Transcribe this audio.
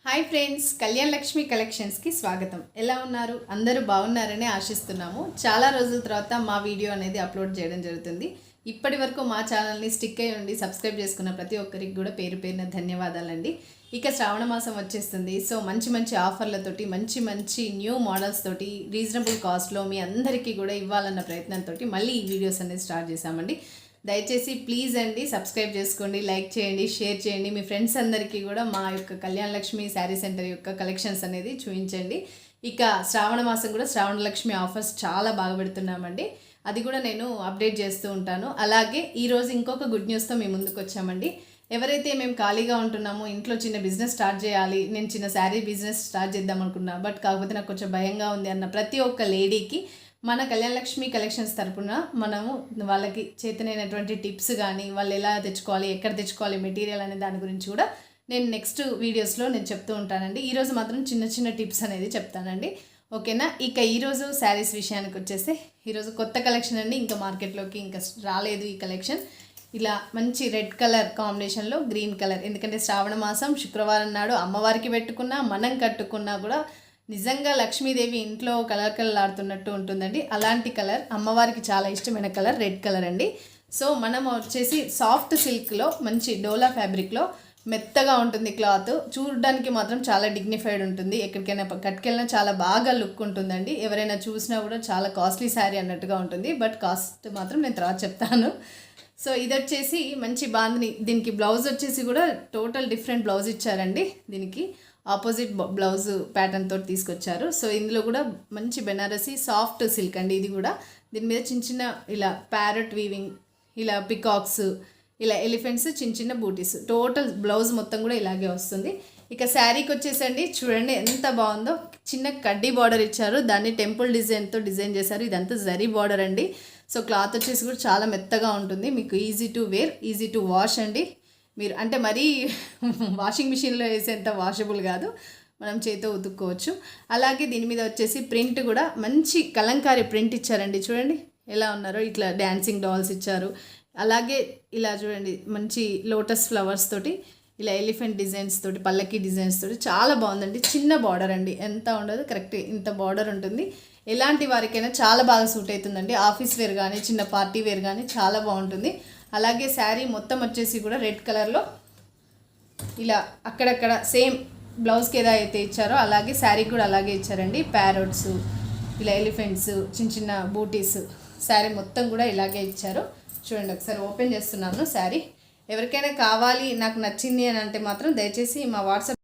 Hi friends, Kalyan Lakshmi కలెక్షన్స్కి స్వాగతం. ఎలా ఉన్నారు? అందరూ బాగున్నారని ఆశిస్తున్నాము. చాలా రోజుల తర్వాత మా వీడియో అనేది అప్లోడ్ చేయడం జరుగుతుంది. ఇప్పటి వరకు మా ఛానల్ని స్టిక్ అయ్యి ఉండి సబ్స్క్రైబ్ చేసుకున్న ప్రతి ఒక్కరికి కూడా పేరు పేరున ధన్యవాదాలండి. ఇక శ్రావణ మాసం వచ్చేస్తుంది. సో మంచి మంచి ఆఫర్లతోటి మంచి మంచి న్యూ మోడల్స్ తోటి రీజనబుల్ కాస్ట్లో మీ అందరికీ కూడా ఇవ్వాలన్న ప్రయత్నంతో మళ్ళీ ఈ వీడియోస్ అనేది స్టార్ట్ చేశామండి. దయచేసి ప్లీజ్ అండి సబ్స్క్రైబ్ చేసుకోండి, లైక్ చేయండి, షేర్ చేయండి. మీ ఫ్రెండ్స్ అందరికీ కూడా మా యొక్క కళ్యాణ్ లక్ష్మి శారీ సెంటర్ యొక్క కలెక్షన్స్ అనేది చూపించండి. ఇక శ్రావణ మాసం కూడా శ్రావణ లక్ష్మి ఆఫర్స్ చాలా బాగా పెడుతున్నామండి. అది కూడా నేను అప్డేట్ చేస్తూ ఉంటాను. అలాగే ఈరోజు ఇంకొక గుడ్ న్యూస్తో మీ ముందుకు వచ్చామండి. ఎవరైతే మేము ఖాళీగా ఉంటున్నామో, ఇంట్లో చిన్న బిజినెస్ స్టార్ట్ చేయాలి, నేను చిన్న శారీ బిజినెస్ స్టార్ట్ చేద్దాం అనుకున్నా, బట్ కాకపోతే నాకు కొంచెం భయంగా ఉంది అన్న ప్రతి ఒక్క లేడీకి మన కళ్యాణ్ లక్ష్మి కలెక్షన్స్ తరపున మనము వాళ్ళకి చేతనైనటువంటి టిప్స్ కానీ, వాళ్ళు ఎలా తెచ్చుకోవాలి, ఎక్కడ తెచ్చుకోవాలి మెటీరియల్ అనే దాని గురించి కూడా నేను నెక్స్ట్ వీడియోస్లో నేను చెప్తూ ఉంటానండి. ఈరోజు మాత్రం చిన్న చిన్న టిప్స్ అనేది చెప్తానండి, ఓకేనా? ఇక ఈరోజు శారీస్ విషయానికి వచ్చేస్తే ఈరోజు కొత్త కలెక్షన్ అండి. ఇంకా మార్కెట్లోకి ఇంకా రాలేదు ఈ కలెక్షన్. ఇలా మంచి రెడ్ కలర్ కాంబినేషన్లో గ్రీన్ కలర్, ఎందుకంటే శ్రావణ మాసం శుక్రవారం నాడు అమ్మవారికి పెట్టుకున్నా మనం కట్టుకున్నా కూడా నిజంగా లక్ష్మీదేవి ఇంట్లో కలర్ కలర్లాడుతున్నట్టు ఉంటుందండి. అలాంటి కలర్ అమ్మవారికి చాలా ఇష్టమైన కలర్ రెడ్ కలర్ అండి. సో మనం వచ్చేసి సాఫ్ట్ సిల్క్లో మంచి డోలా ఫ్యాబ్రిక్లో మెత్తగా ఉంటుంది క్లాత్. చూడడానికి మాత్రం చాలా డిగ్నిఫైడ్ ఉంటుంది. ఎక్కడికైనా కట్టుకెళ్ళినా చాలా బాగా లుక్ ఉంటుందండి. ఎవరైనా చూసినా కూడా చాలా కాస్ట్లీ శారీ అన్నట్టుగా ఉంటుంది, బట్ కాస్ట్ మాత్రం నేను తర్వాత చెప్తాను. సో ఇది వచ్చేసి మంచి బాందిని. దీనికి బ్లౌజ్ వచ్చేసి కూడా టోటల్ డిఫరెంట్ బ్లౌజ్ ఇచ్చారండి. దీనికి ఆపోజిట్ బ్లౌజ్ ప్యాటర్న్ తోటి తీసుకొచ్చారు. సో ఇందులో కూడా మంచి బెనారసీ సాఫ్ట్ సిల్క్ అండి. ఇది కూడా దీని మీద చిన్న చిన్న ఇలా ప్యారెట్ వీవింగ్, ఇలా పికాక్స్, ఇలా ఎలిఫెంట్స్, చిన్న చిన్న బూటీస్, టోటల్ బ్లౌజ్ మొత్తం కూడా ఇలాగే వస్తుంది. ఇక శారీకి వచ్చేసండి చూడండి ఎంత బాగుందో. చిన్న కడ్డీ బార్డర్ ఇచ్చారు, దాన్ని టెంపుల్ డిజైన్తో డిజైన్ చేశారు. ఇదంతా జరీ బార్డర్ అండి. సో క్లాత్ వచ్చేసి కూడా చాలా మెత్తగా ఉంటుంది. మీకు easy to wear, easy to wash అండి. మీరు అంటే మరీ వాషింగ్ మిషన్లో వేసేంత వాషబుల్ కాదు, మనం చేతితో ఉతుక్కోవచ్చు. అలాగే దీని మీద వచ్చేసి ప్రింట్ కూడా మంచి కలంకారీ ప్రింట్ ఇచ్చారండి. చూడండి ఎలా ఉన్నారో, ఇట్లా డ్యాన్సింగ్ డాల్స్ ఇచ్చారు. అలాగే ఇలా చూడండి మంచి లోటస్ ఫ్లవర్స్ తోటి, ఇలా ఎలిఫెంట్ డిజైన్స్ తోటి, పల్లకి డిజైన్స్ తోటి చాలా బాగుందండి. చిన్న బార్డర్ అండి, ఎంత ఉండదు, కరెక్ట్ ఇంత బార్డర్ ఉంటుంది. ఎలాంటి వారికైనా చాలా బాగా సూట్ అవుతుందండి. ఆఫీస్ వేర్ కానీ చిన్న పార్టీ వేర్ కానీ చాలా బాగుంటుంది. అలాగే శారీ మొత్తం వచ్చేసి కూడా రెడ్ కలర్లో ఇలా అక్కడక్కడ సేమ్ బ్లౌజ్కి ఏదో అయితే ఇచ్చారో అలాగే శారీకి కూడా అలాగే ఇచ్చారండి. ప్యారట్స్, ఇలా ఎలిఫెంట్స్, చిన్న చిన్న బూటీస్, శారీ మొత్తం కూడా ఇలాగే ఇచ్చారు. చూడండి ఒకసారి ఓపెన్ చేస్తున్నాను శారీ. ఎవరికైనా కావాలి నాకు నచ్చింది అని అంటే మాత్రం దయచేసి మా వాట్సాప్